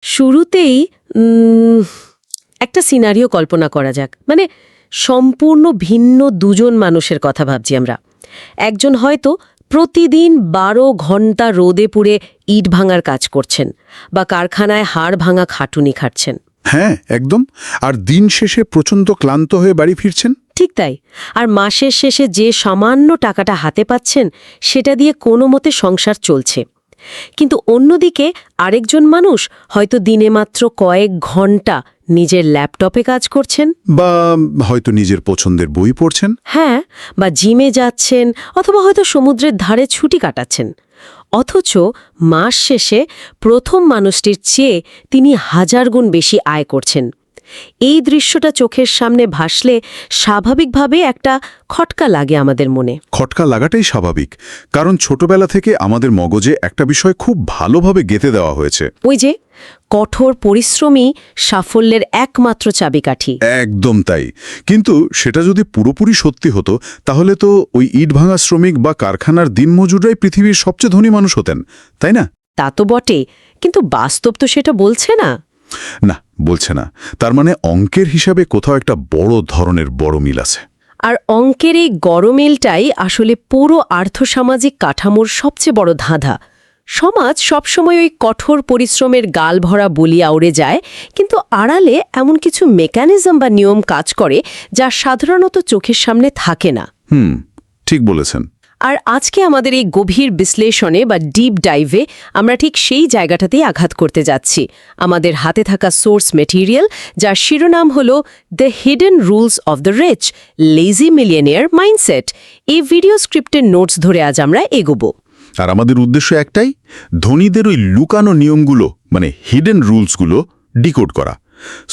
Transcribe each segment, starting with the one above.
শুরুতেই একটা সিনারিও কল্পনা করা যাক, মানে সম্পূর্ণ ভিন্ন দুজন মানুষের কথা ভাবছি আমরা। একজন হয়তো প্রতিদিন 12 ঘন্টা রোদে পুড়ে ইট ভাঙার কাজ করছেন, বা কারখানায় হাড় ভাঙা খাটুনি খাটছেন। হ্যাঁ, একদম। আর দিন শেষে প্রচণ্ড ক্লান্ত হয়ে বাড়ি ফিরছেন। ঠিক তাই। আর মাসের শেষে যে সামান্য টাকাটা হাতে পাচ্ছেন, সেটা দিয়ে কোনো মতে সংসার চলছে। কিন্তু অন্যদিকে আরেকজন মানুষ হয়তো দিনে মাত্র কয়েক ঘন্টা নিজের ল্যাপটপে কাজ করছেন, বা হয়তো নিজের পছন্দের বই পড়ছেন। হ্যাঁ, বা জিমে যাচ্ছেন, অথবা হয়তো সমুদ্রের ধারে ছুটি কাটাচ্ছেন। অথচ মাস শেষে প্রথম মানুষটির চেয়ে তিনি 1000 গুণ বেশি আয় করছেন। এই দৃশ্যটা চোখের সামনে ভাসলে স্বাভাবিকভাবে একটা খটকা লাগে আমাদের মনে। খটকা লাগাটাই স্বাভাবিক, কারণ ছোটবেলা থেকে আমাদের মগজে একটা বিষয় খুব ভালোভাবে গেঁথে দেওয়া হয়েছে। ওই যে কঠোর পরিশ্রমই সাফল্যের একমাত্র চাবিকাঠি। একদম তাই। কিন্তু সেটা যদি পুরোপুরি সত্যি হতো, তাহলে তো ওই ইট ভাঙা শ্রমিক বা কারখানার দিনমজুররাই পৃথিবীর সবচেয়ে ধনী মানুষ হতেন, তাই না? তা তো বটে, কিন্তু বাস্তব তো সেটা বলছে না। না, বলছে না। তার মানে অঙ্কের হিসাবে কোথাও একটা বড় ধরনের বড় মিল আছে। আর অঙ্কের এই গরমিলটাই আসলে পুরো আর্থসামাজিক কাঠামোর সবচেয়ে বড় ধাঁধা। সমাজ সবসময় ওই কঠোর পরিশ্রমের গাল ভরা বলি আউড়ে যায়, কিন্তু আড়ালে এমন কিছু মেকানিজম বা নিয়ম কাজ করে যা সাধারণত চোখের সামনে থাকে না। ঠিক বলেছেন। আর আজকে আমাদের এই গভীর বিশ্লেষণে বা ডিপ ডাইভে আমরা ঠিক সেই জায়গাটাতেই আঘাত করতে যাচ্ছি। আমাদের হাতে থাকা সোর্স মেটেরিয়াল, যার শিরোনাম হল the hidden rules of the rich, lazy millionaire mindset. এই ভিডিও স্ক্রিপ্টের নোটস ধরে আজ আমরা এগোবো। আর আমাদের উদ্দেশ্য একটাই, ধনীদের ওই লুকানো নিয়মগুলো, মানে হিডেন রুলসগুলো ডিকোড করা।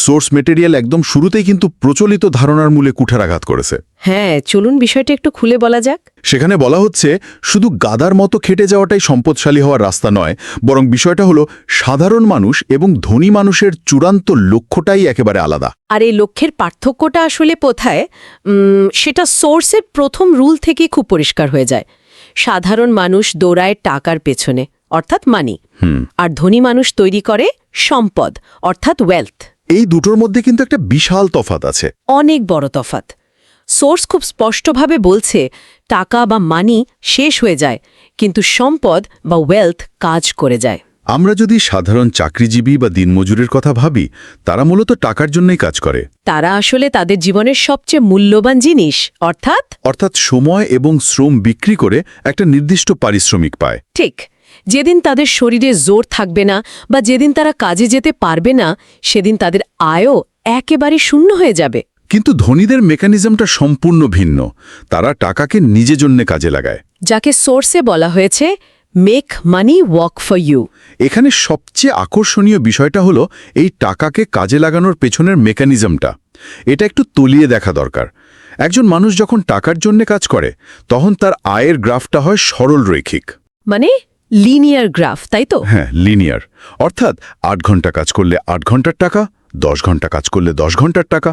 সোর্স মেটেরিয়াল একদম শুরুতেই কিন্তু প্রচলিত ধারণার মূলে কুঠারাঘাত করেছে। হ্যাঁ, চলুন বিষয়টা একটু খুলে বলা যাক। সেখানে বলা হচ্ছে, শুধু গাদার মতো খেটে যাওয়াটাই সম্পদশালী হওয়ার রাস্তা নয়, বরং বিষয়টা হলো সাধারণ মানুষ এবং ধনী মানুষের চূড়ান্ত লক্ষ্যটাই একেবারে আলাদা। আর এই লক্ষ্যের পার্থক্যটা আসলে কোথায়, সেটা সোর্সের প্রথম রুল থেকেই খুব পরিষ্কার হয়ে যায়। সাধারণ মানুষ দৌড়ায় টাকার পেছনে, অর্থাৎ মানি, আর ধনী মানুষ তৈরি করে সম্পদ, অর্থাৎ ওয়েলথ। এই দুটোর মধ্যে কিন্তু একটা বিশাল তফাৎ আছে, অনেক বড় তফাৎ। সোর্স খুব স্পষ্টভাবে বলছে টাকা বা মানি শেষ হয়ে যায়, কিন্তু সম্পদ বা ওয়েলথ কাজ করে যায়। আমরা যদি সাধারণ চাকরিজীবী বা দিনমজুরের কথা ভাবি, তারা মূলত টাকার জন্যই কাজ করে। তারা আসলে তাদের জীবনের সবচেয়ে মূল্যবান জিনিস, অর্থাৎ সময় এবং শ্রম বিক্রি করে একটা নির্দিষ্ট পারিশ্রমিক পায়। ঠিক। যেদিন তাদের শরীরে জোর থাকবে না বা যেদিন তারা কাজে যেতে পারবে না, সেদিন তাদের আয়ও একেবারে শূন্য হয়ে যাবে। কিন্তু ধনীদের মেকানিজমটা সম্পূর্ণ ভিন্ন। তারা টাকাকে নিজের জন্য কাজে লাগায়, যাকে সোর্সে বলা হয়েছে make money work for you. এখানে সবচেয়ে আকর্ষণীয় বিষয়টা হলো এই টাকাকে কাজে লাগানোর পেছনের মেকানিজমটা। এটা একটু তলিয়ে দেখা দরকার। একজন মানুষ যখন টাকার জন্য কাজ করে, তখন তার আয়ের গ্রাফটা হয় সরল রৈখিক, মানে লিনিয়ার গ্রাফ, তাই তো? হ্যাঁ, লিনিয়ার। অর্থাৎ 8 ঘন্টা কাজ করলে 8 ঘন্টার টাকা, 10 ঘন্টা কাজ করলে 10 ঘন্টার টাকা।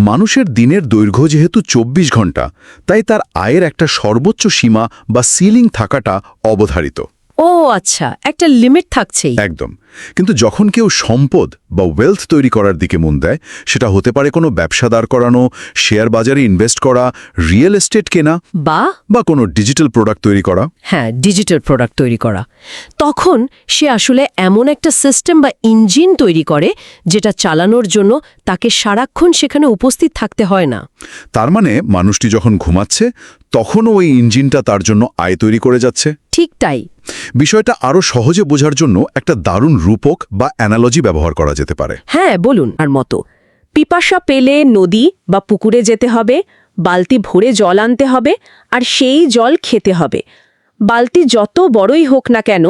মানুষের দিনের দৈর্ঘ্য যেহেতু 24 ঘন্টা, তাই তার আয়ের একটা সর্বোচ্চ সীমা বা সিলিং থাকাটা অবধারিত। ও আচ্ছা, একটা লিমিট থাকছেই। একদম। কিন্তু যখন কেউ সম্পদ বা ওয়েলথ তৈরি করার দিকে মন দেয়, সেটা হতে পারে কোনো ব্যবসা দাঁড় করানো, শেয়ার বাজারে ইনভেস্ট করা, রিয়েল এস্টেট কেনা, বা কোনো ডিজিটাল প্রোডাক্ট তৈরি করা। হ্যাঁ, ডিজিটাল প্রোডাক্ট তৈরি করা। তখন সে আসলে এমন একটা সিস্টেম বা ইঞ্জিন তৈরি করে, যেটা চালানোর জন্য তাকে সারাক্ষণ সেখানে উপস্থিত থাকতে হয় না। তার মানে মানুষটি যখন ঘুমাচ্ছে, তখনও ওই ইঞ্জিনটা তার জন্য আয় তৈরি করে যাচ্ছে। ঠিক তাই। বিষয়টা আরও সহজে বোঝার জন্য একটা দারুণ রূপক বা অ্যানালজি ব্যবহার করা যেতে পারে। হ্যাঁ, বলুন। আর মতো পিপাসা পেলে নদী বা পুকুরে যেতে হবে, বালতি ভরে জল আনতে হবে, আর সেই জল খেতে হবে। বালতি যত বড়ই হোক না কেন,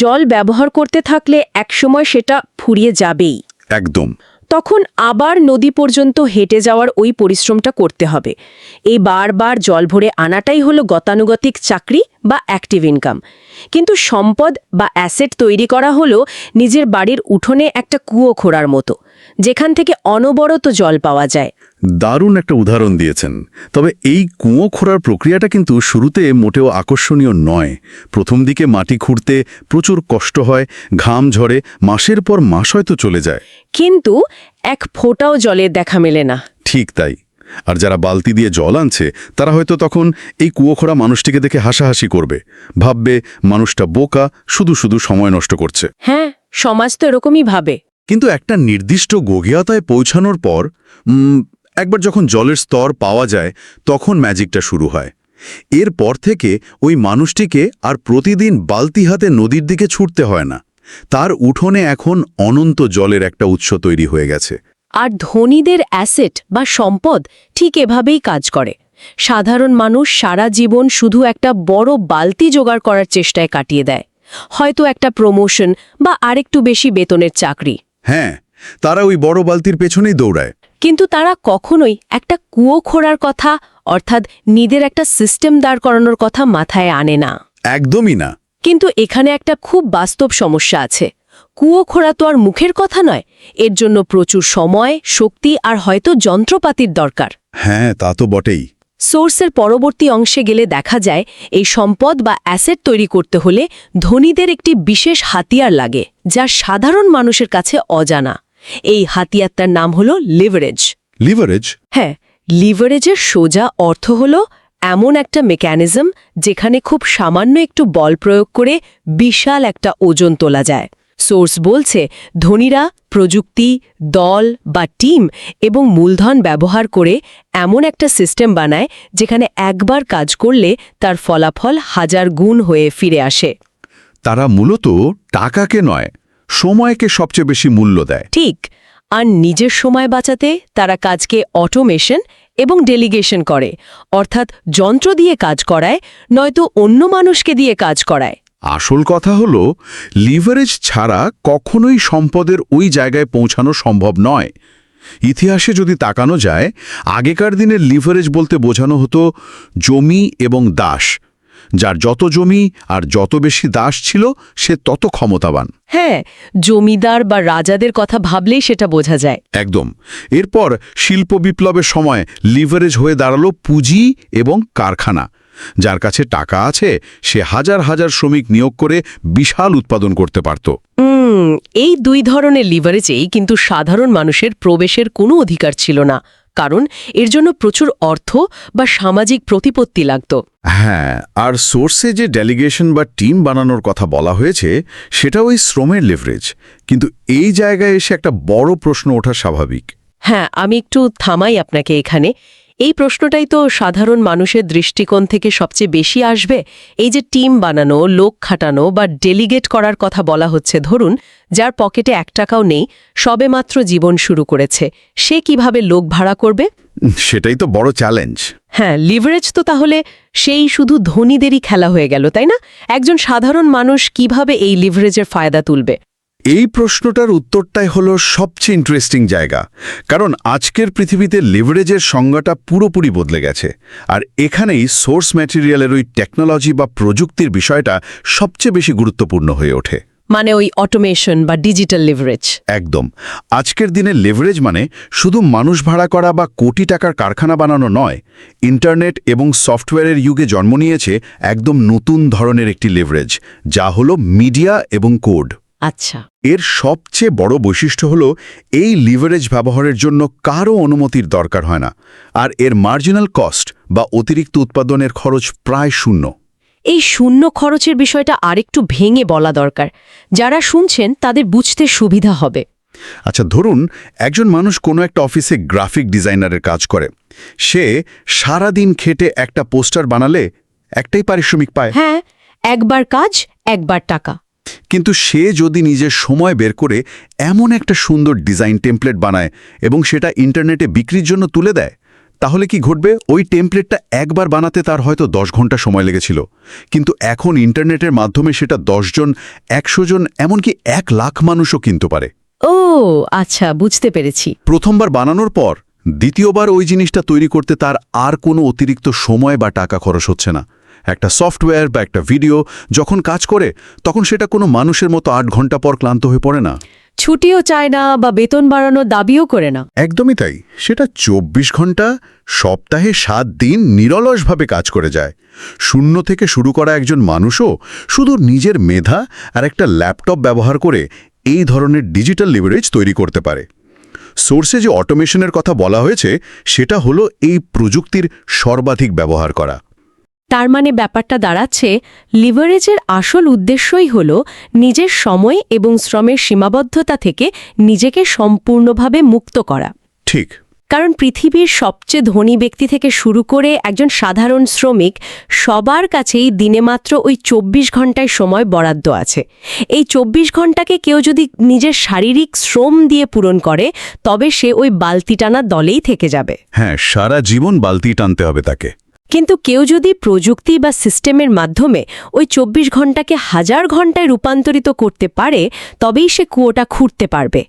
জল ব্যবহার করতে থাকলে একসময় সেটা ফুরিয়ে যাবেই। একদম। তখন আবার নদী পর্যন্ত হেঁটে যাওয়ার ওই পরিশ্রমটা করতে হবে। এই বারবার জল ভরে আনাটাই হলো গতানুগতিক চাকরি বা অ্যাক্টিভ ইনকাম। কিন্তু সম্পদ বা অ্যাসেট তৈরি করা হলো নিজের বাড়ির উঠোনে একটা কুয়ো খোঁড়ার মতো, যেখান থেকে অনবরত জল পাওয়া যায়। দারুণ একটা উদাহরণ দিয়েছেন। তবে এই কুঁয়ো খোঁড়ার প্রক্রিয়াটা কিন্তু শুরুতে মোটেও আকর্ষণীয় নয়। প্রথম দিকে মাটি খুঁড়তে প্রচুর কষ্ট হয়, ঘাম ঝরে, মাসের পর মাস হয়তো চলে যায়। কিন্তু এক ফোঁটাও জলের দেখা মেলে না। ঠিক তাই। আর যারা বালতি দিয়ে জল আনছে তারা হয়তো তখন এই কুঁয়ো খোঁড়া মানুষটিকে দেখে হাসাহাসি করবে, ভাববে মানুষটা বোকা, শুধু শুধু সময় নষ্ট করছে। হ্যাঁ, সমাজ তো এরকমই ভাবে। কিন্তু একটা নির্দিষ্ট গভীরতায় পৌঁছানোর পর একবার যখন জলের স্তর পাওয়া যায় তখন ম্যাজিকটা শুরু হয়। এরপর থেকে ওই মানুষটিকে আর প্রতিদিন বালতি হাতে নদীর দিকে ছুটতে হয় না। তার উঠোনে এখন অনন্ত জলের একটা উৎস তৈরি হয়ে গেছে। আর ধনীদের অ্যাসেট বা সম্পদ ঠিক এভাবেই কাজ করে। সাধারণ মানুষ সারা জীবন শুধু একটা বড় বালতি জোগাড় করার চেষ্টায় কাটিয়ে দেয়, হয়তো একটা প্রমোশন বা আরেকটু বেশি বেতনের চাকরি। হ্যাঁ, তারা ওই বড় বালতির পেছনেই দৌড়ায়। কিন্তু তারা কখনোই একটা কুয়ো খোঁড়ার কথা, অর্থাৎ নিজের একটা সিস্টেম দাঁড় করানোর কথা মাথায় আনে না। একদমই না। কিন্তু এখানে একটা খুব বাস্তব সমস্যা আছে। কুয়ো খোঁড়া তো আর মুখের কথা নয়, এর জন্য প্রচুর সময়, শক্তি আর হয়তো যন্ত্রপাতির দরকার। হ্যাঁ, তা তো বটেই। সোর্সের পরবর্তী অংশে গেলে দেখা যায় এই সম্পদ বা অ্যাসেট তৈরি করতে হলে ধনীদের একটি বিশেষ হাতিয়ার লাগে, যা সাধারণ মানুষের কাছে অজানা। এই হাতিয়ারটার নাম হলো লিভারেজ। লিভারেজ? হ্যাঁ, লিভারেজের সোজা অর্থ হলো এমন একটা মেকানিজম যেখানে খুব সামান্য একটু বল প্রয়োগ করে বিশাল একটা ওজন তোলা যায়। সোর্স বলছে ধনীরা প্রযুক্তি, দল বা টিম এবং মূলধন ব্যবহার করে এমন একটা সিস্টেম বানায় যেখানে একবার কাজ করলে তার ফলাফল 1000 গুণ হয়ে ফিরে আসে। তারা মূলত টাকাকে নয়, সময়কে সবচেয়ে বেশি মূল্য দেয়। ঠিক। আর নিজের সময় বাঁচাতে তারা কাজকে অটোমেশন এবং ডেলিগেশন করে, অর্থাৎ যন্ত্র দিয়ে কাজ করায়, নয়তো অন্য মানুষকে দিয়ে কাজ করায়। আসল কথা হলো লিভারেজ ছাড়া কখনোই সম্পদের ওই জায়গায় পৌঁছানো সম্ভব নয়। ইতিহাসে যদি তাকানো যায়, আগেকার দিনের লিভারেজ বলতে বোঝানো হতো জমি এবং দাস। যার যত জমি আর যত বেশি দাস ছিল সে তত ক্ষমতাবান। হ্যাঁ, জমিদার বা রাজাদের কথা ভাবলেই সেটা বোঝা যায়। একদম। এরপর শিল্প বিপ্লবের সময় লিভারেজ হয়ে দাঁড়ালো পুঁজি এবং কারখানা। যার কাছে টাকা আছে সে হাজার হাজার শ্রমিক নিয়োগ করে বিশাল উৎপাদন করতে পারত। এই দুই ধরনের লিভারেজেই কিন্তু সাধারণ মানুষের প্রবেশের কোনো অধিকার ছিল না, কারণ এর জন্য প্রচুর অর্থ বা সামাজিক প্রতিপত্তি লাগত। হ্যাঁ, আর সোর্সে যে ডেলিগেশন বা টিম বানানোর কথা বলা হয়েছে সেটা ওই শ্রমের লিভারেজ। কিন্তু এই জায়গায় এসে একটা বড় প্রশ্ন ওঠা স্বাভাবিক। হ্যাঁ, আমি একটু থামাই আপনাকে এখানে। এই প্রশ্নটাই তো সাধারণ মানুষের দৃষ্টিকোণ থেকে সবচেয়ে বেশি আসবে। এই যে টিম বানানো, লোক খাটানো বা ডেলিগেট করার কথা বলা হচ্ছে, ধরুন যার পকেটে 1 টাকাও নেই, সবেমাত্র জীবন শুরু করেছে, সে কিভাবে লোক ভাড়া করবে? সেটাই তো বড় চ্যালেঞ্জ। হ্যাঁ, লিভারেজ তো তাহলে সেই শুধু ধনীদেরই খেলা হয়ে গেল, তাই না? একজন সাধারণ মানুষ কিভাবে এই লিভারেজের ফায়দা তুলবে? এই প্রশ্নটার উত্তরটাই হলো সবচেয়ে ইন্টারেস্টিং জায়গা। কারণ আজকের পৃথিবীতে লিভারেজের সংজ্ঞাটা পুরোপুরি বদলে গেছে। আর এখানেই সোর্স ম্যাটেরিয়ালের ওই টেকনোলজি বা প্রযুক্তির বিষয়টা সবচেয়ে বেশি গুরুত্বপূর্ণ হয়ে ওঠে। মানে ওই অটোমেশন বা ডিজিটাল লিভারেজ। একদম। আজকের দিনে লিভারেজ মানে শুধু মানুষ ভাড়া করা বা কোটি টাকার কারখানা বানানো নয়। ইন্টারনেট এবং সফটওয়্যারের যুগে জন্ম নিয়েছে একদম নতুন ধরনের একটি লিভারেজ, যা হলো মিডিয়া এবং কোড। আচ্ছা। এর সবচেয়ে বড় বৈশিষ্ট্য হলো এই লিভারেজ ব্যবহারের জন্য কারও অনুমতির দরকার হয় না। আর এর মার্জিনাল কস্ট বা অতিরিক্ত উৎপাদনের খরচ প্রায় শূন্য। এই শূন্য খরচের বিষয়টা আরেকটু ভেঙে বলা দরকার, যারা শুনছেন তাদের বুঝতে সুবিধা হবে। আচ্ছা, ধরুন একজন মানুষ কোনো একটা অফিসে গ্রাফিক ডিজাইনারের কাজ করে। সে সারা দিন খেটে একটা পোস্টার বানালে একটাই পারিশ্রমিক পায়। হ্যাঁ, একবার কাজ, একবার টাকা। কিন্তু সে যদি নিজের সময় বের করে এমন একটা সুন্দর ডিজাইন টেমপ্লেট বানায় এবং সেটা ইন্টারনেটে বিক্রির জন্য তুলে দেয়, তাহলে কি ঘটবে? ওই টেমপ্লেটটা একবার বানাতে তার হয়তো 10 ঘন্টা সময় লেগেছিল, কিন্তু এখন ইন্টারনেটের মাধ্যমে সেটা 10 জন, 100 জন, এমনকি 1 লাখ মানুষও কিনতে পারে। ও আচ্ছা, বুঝতে পেরেছি। প্রথমবার বানানোর পর দ্বিতীয়বার ওই জিনিসটা তৈরি করতে তার আর কোনো অতিরিক্ত সময় বা টাকা খরচ হচ্ছে না। একটা সফটওয়্যার বা একটা ভিডিও যখন কাজ করে তখন সেটা কোনো মানুষের মতো 8 ঘন্টা পর ক্লান্ত হয়ে পড়ে না। ছুটিও চায় না বা বেতন বাড়ানোর দাবিও করে না। একদমই তাই, সেটা 24 ঘন্টা সপ্তাহে 7 দিন নিরলসভাবে কাজ করে যায়। শূন্য থেকে শুরু করা একজন মানুষও শুধু নিজের মেধা আর একটা ল্যাপটপ ব্যবহার করে এই ধরনের ডিজিটাল লিভারেজ তৈরি করতে পারে। সোর্সে যে অটোমেশনের কথা বলা হয়েছে সেটা হলো এই প্রযুক্তির সর্বাধিক ব্যবহার করা। তার মানে ব্যাপারটা দাঁড়াচ্ছে লিভারেজের আসল উদ্দেশ্যই হল নিজের সময় এবং শ্রমের সীমাবদ্ধতা থেকে নিজেকে সম্পূর্ণভাবে মুক্ত করা। ঠিক। কারণ পৃথিবীর সবচেয়ে ধনী ব্যক্তি থেকে শুরু করে একজন সাধারণ শ্রমিক সবার কাছেই দিনে মাত্র ওই 24 ঘন্টায় সময় বরাদ্দ আছে। এই 24 ঘন্টাকে কেউ যদি নিজের শারীরিক শ্রম দিয়ে পূরণ করে তবে সে ওই বালতি টানা দলেই থেকে যাবে। হ্যাঁ, সারা জীবন বালতি টানতে হবে তাকে। কিন্তু কেউ যদি প্রযুক্তি বা সিস্টেমের মাধ্যমে ওই 24 ঘন্টাকে 1000 ঘন্টায় রূপান্তরিত করতে পারে তবেই সে কুয়োটা খুঁড়তে পারবে।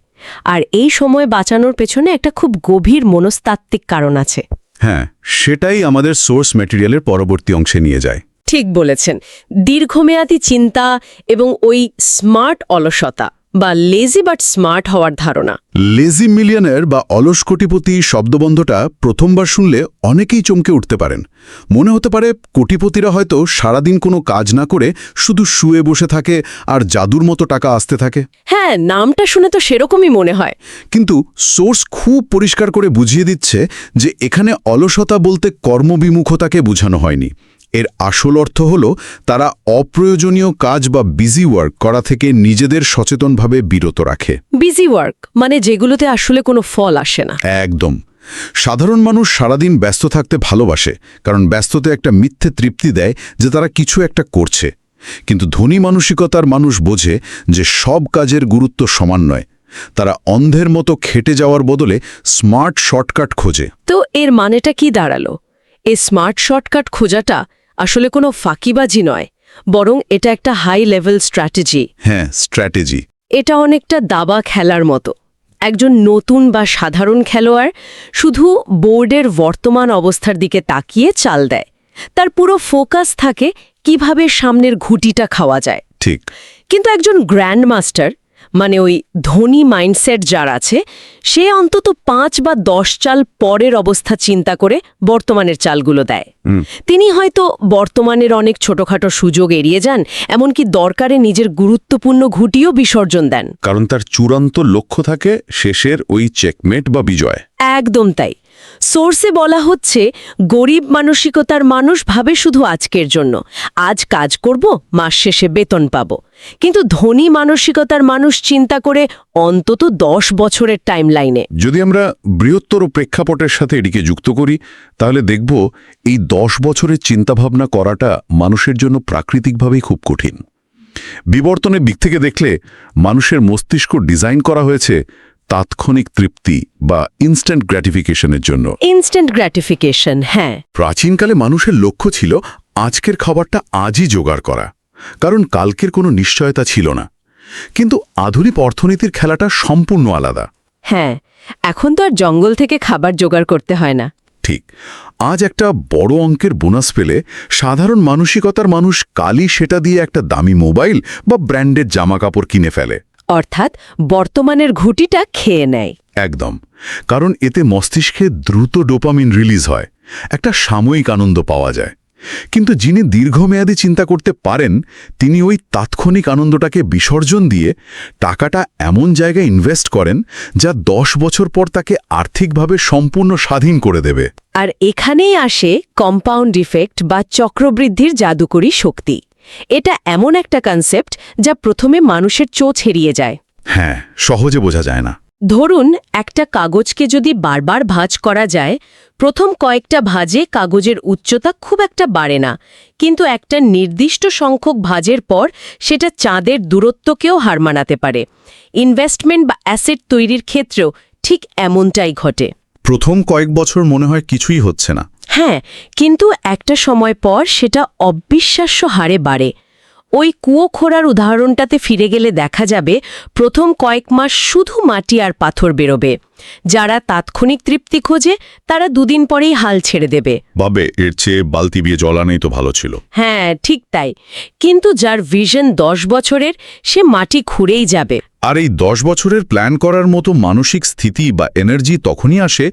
আর এই সময় বাঁচানোর পেছনে একটা খুব গভীর মনস্তাত্ত্বিক কারণ আছে। হ্যাঁ, সেটাই আমাদের সোর্স ম্যাটেরিয়ালের পরবর্তী অংশে নিয়ে যায়। ঠিক বলেছেন, দীর্ঘমেয়াদী চিন্তা এবং ওই স্মার্ট অলসতা বা লেজি বাট স্মার্ট হওয়ার ধারণা। লেজি মিলিয়নার বা অলস কোটিপতি শব্দবন্ধটা প্রথমবার শুনলে অনেকেই চমকে উঠতে পারেন। মনে হতে পারে কোটিপতিরা হয়তো সারাদিন কোনো কাজ না করে শুধু শুয়ে বসে থাকে আর জাদুর মতো টাকা আসতে থাকে। হ্যাঁ, নামটা শুনে তো সেরকমই মনে হয়। কিন্তু সোর্স খুব পরিষ্কার করে বুঝিয়ে দিচ্ছে যে এখানে অলসতা বলতে কর্মবিমুখতাকে বোঝানো হয়নি। এর আসল অর্থ হল তারা অপ্রয়োজনীয় কাজ বা বিজি ওয়ার্ক করা থেকে নিজেদের সচেতনভাবে বিরত রাখে। বিজি ওয়ার্ক মানে যেগুলোতে আসলে কোনো ফল আসে না। একদম। সাধারণ মানুষ সারাদিন ব্যস্ত থাকতে ভালোবাসে, কারণ ব্যস্ততা একটা মিথ্যে তৃপ্তি দেয় যে তারা কিছু একটা করছে। কিন্তু ধনী মানসিকতার মানুষ বোঝে যে সব কাজের গুরুত্ব সমান নয়। তারা অন্ধের মতো খেটে যাওয়ার বদলে স্মার্ট শর্টকাট খোঁজে। তো এর মানেটা কি দাঁড়ালো? এই স্মার্ট শর্টকাট খোঁজাটা আসলে কোনো ফাঁকিবাজি নয়, বরং এটা একটা হাই লেভেল স্ট্র্যাটেজি। হ্যাঁ, স্ট্র্যাটেজি। এটা অনেকটা দাবা খেলার মতো। একজন নতুন বা সাধারণ খেলোয়াড় শুধু বোর্ডের বর্তমান অবস্থার দিকে তাকিয়ে চাল দেয়। তার পুরো ফোকাস থাকে কিভাবে সামনের ঘুঁটিটা খাওয়া যায়। ঠিক। কিন্তু একজন গ্র্যান্ড মাস্টার মানে ওই ধনী মাইন্ডসেট যার আছে, সে অন্তত 5 বা 10 চাল পরের অবস্থা চিন্তা করে বর্তমানের চালগুলো দেয়। তিনি হয়তো বর্তমানের অনেক ছোটখাটো সুযোগ এড়িয়ে যান, এমনকি দরকারে নিজের গুরুত্বপূর্ণ ঘুঁটিও বিসর্জন দেন। কারণ তার চূড়ান্ত লক্ষ্য থাকে শেষের ওই চেকমেট বা বিজয়। একদম তাই। সোর্সে বলা হচ্ছে গরিব মানসিকতার মানুষ ভাবে শুধু আজকের জন্য, আজ কাজ করব, মাস শেষে বেতন পাব। কিন্তু ধনী মানসিকতার মানুষ চিন্তা করে অন্তত 10 বছরের টাইমলাইনে। যদি আমরা বৃহত্তর প্রেক্ষাপটের সাথে এটিকে যুক্ত করি তাহলে দেখব এই 10 বছরের চিন্তাভাবনা করাটা মানুষের জন্য প্রাকৃতিকভাবেই খুব কঠিন। বিবর্তনের দিক থেকে দেখলে মানুষের মস্তিষ্ক ডিজাইন করা হয়েছে তাৎক্ষণিক তৃপ্তি বা ইনস্ট্যান্ট গ্র্যাটিফিকেশনের জন্য। ইনস্ট্যান্ট গ্র্যাটিফিকেশন, হ্যাঁ। প্রাচীনকালে মানুষের লক্ষ্য ছিল আজকের খাবারটা আজই জোগাড় করা, কারণ কালকের কোনো নিশ্চয়তা ছিল না। কিন্তু আধুনিক অর্থনীতির খেলাটা সম্পূর্ণ আলাদা। হ্যাঁ, এখন তো আর জঙ্গল থেকে খাবার জোগাড় করতে হয় না। ঠিক। আজ একটা বড় অঙ্কের বোনাস পেলে সাধারণ মানসিকতার মানুষ কালই সেটা দিয়ে একটা দামি মোবাইল বা ব্র্যান্ডের জামাকাপড় কিনে ফেলে। অর্থাৎ বর্তমানের ঘুঁটিটা খেয়ে নেয়। একদম। কারণ এতে মস্তিষ্কে দ্রুত ডোপামিন রিলিজ হয়, একটা সাময়িক আনন্দ পাওয়া যায়। কিন্তু যিনি দীর্ঘমেয়াদী চিন্তা করতে পারেন তিনি ওই তাৎক্ষণিক আনন্দটাকে বিসর্জন দিয়ে টাকাটা এমন জায়গায় ইনভেস্ট করেন যা 10 বছর পর তাকে আর্থিকভাবে সম্পূর্ণ স্বাধীন করে দেবে। আর এখানেই আসে কম্পাউন্ড ইফেক্ট বা চক্রবৃদ্ধির জাদুকরী শক্তি। এটা এমন একটা কনসেপ্ট যা প্রথমে মানুষের চোখ এড়িয়ে যায়। হ্যাঁ, সহজে বোঝা যায় না। ধরুন একটা কাগজকে যদি বারবার ভাঁজ করা যায়, প্রথম কয়েকটা ভাঁজে কাগজের উচ্চতা খুব একটা বাড়ে না, কিন্তু একটা নির্দিষ্ট সংখ্যক ভাঁজের পর সেটা চাঁদের দূরত্বকেও হার মানাতে পারে। ইনভেস্টমেন্ট বা অ্যাসেট তৈরির ক্ষেত্রেও ঠিক এমনটাই ঘটে। প্রথম কয়েক বছর মনে হয় কিছুই হচ্ছে না। হ্যাঁ, কিন্তু একটা সময় পর সেটা অবিশ্বাস্য হারে বাড়ে। ওই কুয়ো খোঁড়ার উদাহরণটাতে ফিরে গেলে দেখা যাবে প্রথম কয়েক মাস শুধু মাটি আর পাথর বেরোবে। যারা তাৎক্ষণিক তৃপ্তি খোঁজে তারা দুদিন পরেই হাল ছেড়ে দেবে। ভাবে এর চেয়ে বালতি দিয়ে জল আনেই তো ভালো ছিল। হ্যাঁ, ঠিক তাই। কিন্তু যার ভিশন 10 বছরের, সে মাটি খুঁড়েই যাবে। আর এই 10 বছরের প্ল্যান করার মতো মানসিক স্থিতি বা এনার্জি তখনই আসে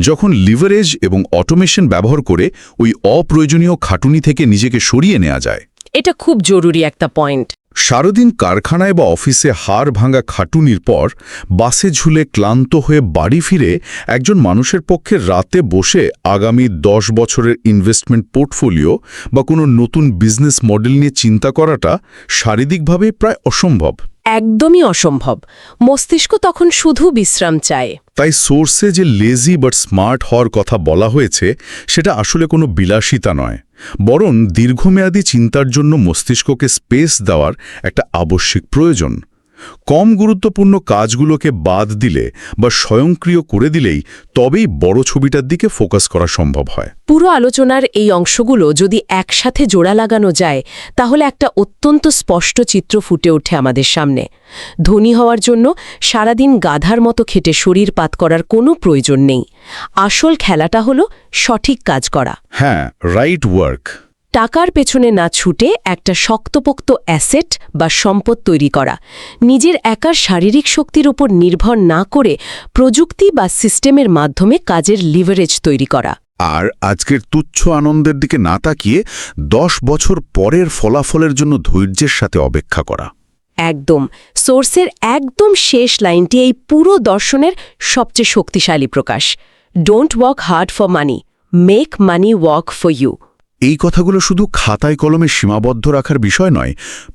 যখন লিভারেজ এবং অটোমেশন ব্যবহার করে ওই অপ্রয়োজনীয় খাটুনি থেকে নিজেকে সরিয়ে নেওয়া যায়। এটা খুব জরুরি একটা পয়েন্ট। সারাদিন কারখানায় বা অফিসে হাড় ভাঙা খাটুনির পর বাসে ঝুলে ক্লান্ত হয়ে বাড়ি ফিরে একজন মানুষের পক্ষে রাতে বসে আগামী 10 বছরের ইনভেস্টমেন্ট পোর্টফোলিও বা কোনো নতুন বিজনেস মডেল নিয়ে চিন্তা করাটা শারীরিকভাবে প্রায় অসম্ভব। একদমই অসম্ভব। মস্তিষ্ক তখন শুধু বিশ্রাম চায়। তাই সোর্সে যে লেজি বাট স্মার্ট হওয়ার কথা বলা হয়েছে সেটা আসলে কোনো বিলাসিতা নয়, বরং দীর্ঘমেয়াদী চিন্তার জন্য মস্তিষ্ককে স্পেস দেওয়ার একটা আবশ্যিক প্রয়োজন। কম গুরুত্বপূর্ণ কাজগুলোকে বাদ দিলে বা স্বয়ংক্রিয় করে দিলেই তবেই বড় ছবিটার দিকে ফোকাস করা সম্ভব হয়। পুরো আলোচনার এই অংশগুলো যদি একসাথে জোড়া লাগানো যায় তাহলে একটা অত্যন্ত স্পষ্ট চিত্র ফুটে ওঠে আমাদের সামনে। ধনী হওয়ার জন্য সারাদিন গাধার মতো খেটে শরীর পাত করার কোনো প্রয়োজন নেই। আসল খেলাটা হলো সঠিক কাজ করা। হ্যাঁ, রাইট ওয়ার্ক। টাকার পেছনে না ছুটে একটা শক্তপোক্ত অ্যাসেট বা সম্পদ তৈরি করা, নিজের একার শারীরিক শক্তির উপর নির্ভর না করে প্রযুক্তি বা সিস্টেমের মাধ্যমে কাজের লিভারেজ তৈরি করা। আর আজকের তুচ্ছ আনন্দের দিকে না তাকিয়ে 10 বছর পরের ফলাফলের জন্য ধৈর্যের সাথে অপেক্ষা করা। একদম। সোর্সের একদম শেষ লাইনটি এই পুরো দর্শনের সবচেয়ে শক্তিশালী প্রকাশ। Don't work hard for money, make money work for you. এই কথাগুলো শুধু খাতায় কলমে সীমাবদ্ধ রাখার বিষয় নয়,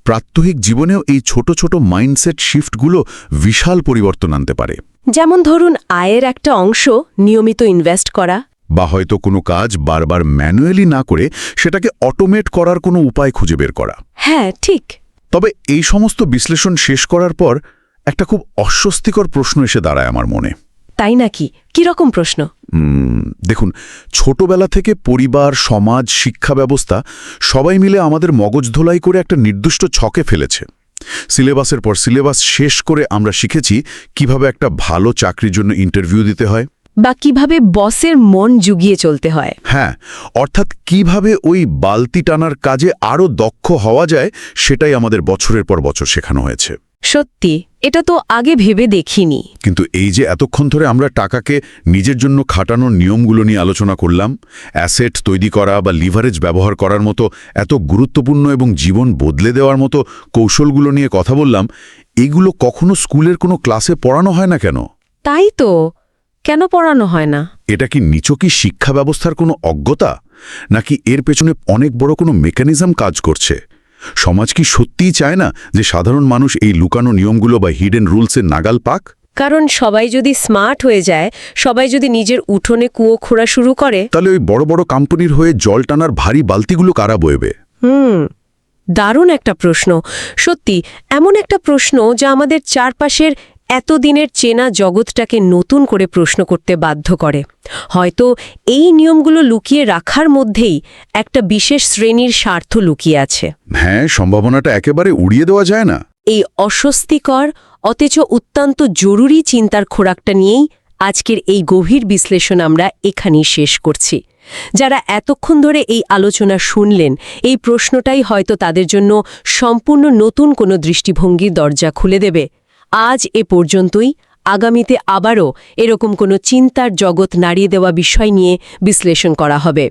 প্রাত্যহিক জীবনেও এই ছোট ছোট মাইন্ডসেট শিফটগুলো বিশাল পরিবর্তন আনতে পারে। যেমন ধরুন, আয়ের একটা অংশ নিয়মিত ইনভেস্ট করা, বা হয়তো কোনো কাজ বারবার ম্যানুয়ালি না করে সেটাকে অটোমেট করার কোনো উপায় খুঁজে বের করা। হ্যাঁ, ঠিক। তবে এই সমস্ত বিশ্লেষণ শেষ করার পর একটা খুব অস্বস্তিকর প্রশ্ন এসে দাঁড়ায় আমার মনে। তাই নাকি? কিরকম প্রশ্ন? দেখুন, ছোটবেলা থেকে পরিবার, সমাজ, শিক্ষা ব্যবস্থা সবাই মিলে আমাদের মগজ ধোলাই করে একটা নির্দিষ্ট ছকে ফেলেছে। সিলেবাসের পর সিলেবাস শেষ করে আমরা শিখেছি কিভাবে একটা ভালো চাকরির জন্য ইন্টারভিউ দিতে হয়, বা কিভাবে বসের মন জুগিয়ে চলতে হয়। হ্যাঁ, অর্থাৎ কিভাবে ওই বালতি টানার কাজে আরও দক্ষ হওয়া যায় সেটাই আমাদের বছরের পর বছর শেখানো হয়েছে। সত্যি, এটা তো আগে ভেবে দেখিনি। কিন্তু এই যে এতক্ষণ ধরে আমরা টাকাকে নিজের জন্য খাটানোর নিয়মগুলো নিয়ে আলোচনা করলাম, অ্যাসেট তৈরি করা বা লিভারেজ ব্যবহার করার মতো এত গুরুত্বপূর্ণ এবং জীবন বদলে দেওয়ার মতো কৌশলগুলো নিয়ে কথা বললাম, এগুলো কখনো স্কুলের কোনো ক্লাসে পড়ানো হয় না কেন? তাই তো, কেন পড়ানো হয় না? এটা কি নিছকই শিক্ষা ব্যবস্থার কোনো অজ্ঞতা, নাকি এর পেছনে অনেক বড় কোনো মেকানিজম কাজ করছে? সমাজ কি সত্যিই চায় না যে সাধারণ মানুষ এই লুকানো নিয়মগুলো বা হিডেন রুলসের নাগাল পাক? কারণ সবাই যদি স্মার্ট হয়ে যায়, সবাই যদি নিজের উঠোনে কুয়ো খোঁড়া শুরু করে, তাহলে ওই বড় বড় কোম্পানির হয়ে জল টানার ভারী বালতিগুলো কারা বইবে? দারুণ একটা প্রশ্ন। সত্যি, এমন একটা প্রশ্ন যা আমাদের চারপাশের এতদিনের চেনা জগৎটাকে নতুন করে প্রশ্ন করতে বাধ্য করে। হয়তো এই নিয়মগুলো লুকিয়ে রাখার মধ্যেই একটা বিশেষ শ্রেণীর স্বার্থ লুকিয়ে আছে। হ্যাঁ, সম্ভাবনাটা একেবারে উড়িয়ে দেওয়া যায় না। এই অস্বস্তিকর অথচ অত্যন্ত জরুরি চিন্তার খোরাকটা নিয়েই আজকের এই গভীর বিশ্লেষণ আমরা এখানেই শেষ করছি। যারা এতক্ষণ ধরে এই আলোচনা শুনলেন, এই প্রশ্নটাই হয়তো তাদের জন্য সম্পূর্ণ নতুন কোনো দৃষ্টিভঙ্গির দরজা খুলে দেবে। আজ এ পর্যন্তই। আগামীতে আবারও এরকম কোনো চিন্তার জগৎ নাড়িয়ে দেওয়া বিষয় নিয়ে বিশ্লেষণ করা হবে।